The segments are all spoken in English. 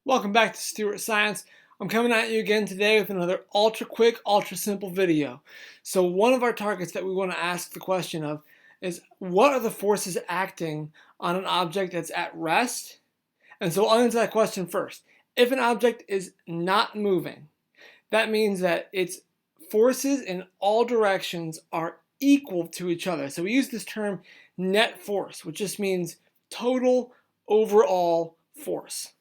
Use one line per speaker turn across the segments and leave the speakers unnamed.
Welcome back to Stewart Science. I'm coming at you again today with another ultra quick, ultra simple video. So one of our targets that we want to ask the question of is, what are the forces acting on an object that's at rest? And so I'll answer that question first. If an object is not moving, that means that its forces in all directions are equal to each other. So we use this term net force, which just means total overall force.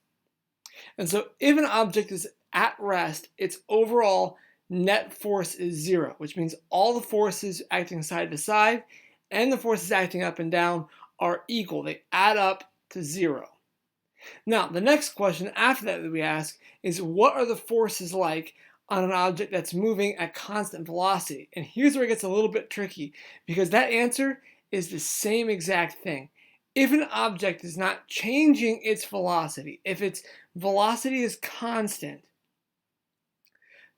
And so if an object is at rest, its overall net force is zero, which means all the forces acting side to side and the forces acting up and down are equal. They add up to zero. Now, the next question after that we ask is, what are the forces like on an object that's moving at constant velocity? And here's where it gets a little bit tricky, because that answer is the same exact thing. If an object is not changing its velocity, if its velocity is constant,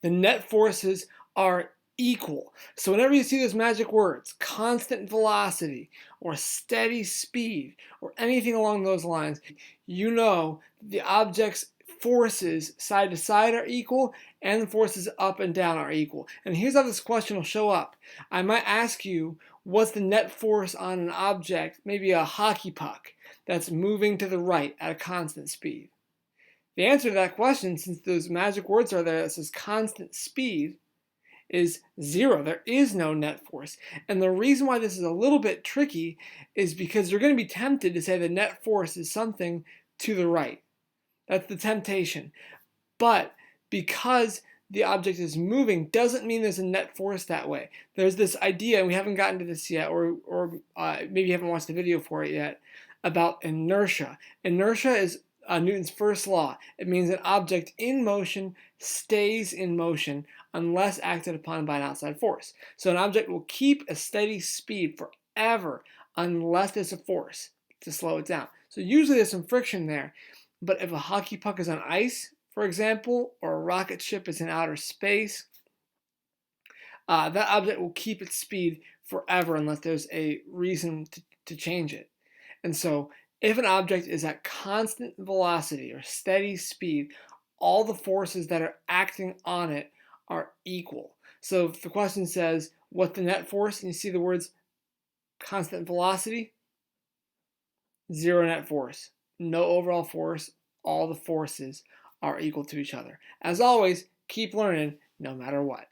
the net forces are equal. So whenever you see those magic words, constant velocity or steady speed or anything along those lines, you know the object's forces side to side are equal and the forces up and down are equal. And here's how this question will show up. I might ask you, what's the net force on an object, maybe a hockey puck, that's moving to the right at a constant speed? The answer to that question, since those magic words are there that says constant speed, is zero. There is no net force. And the reason why this is a little bit tricky is because you're going to be tempted to say the net force is something to the right. That's the temptation. But because the object is moving doesn't mean there's a net force that way. There's this idea, and we haven't gotten to this yet, or maybe you haven't watched the video for it yet, about inertia. Inertia is Newton's first law. It means an object in motion stays in motion unless acted upon by an outside force. So an object will keep a steady speed forever unless there's a force to slow it down. So usually there's some friction there, but if a hockey puck is on ice, for example, or a rocket ship is in outer space, that object will keep its speed forever unless there's a reason to change it. And so if an object is at constant velocity or steady speed, all the forces that are acting on it are equal. So if the question says, what's the net force? And you see the words constant velocity, zero net force. No overall force. All the forces are equal to each other. As always, keep learning no matter what.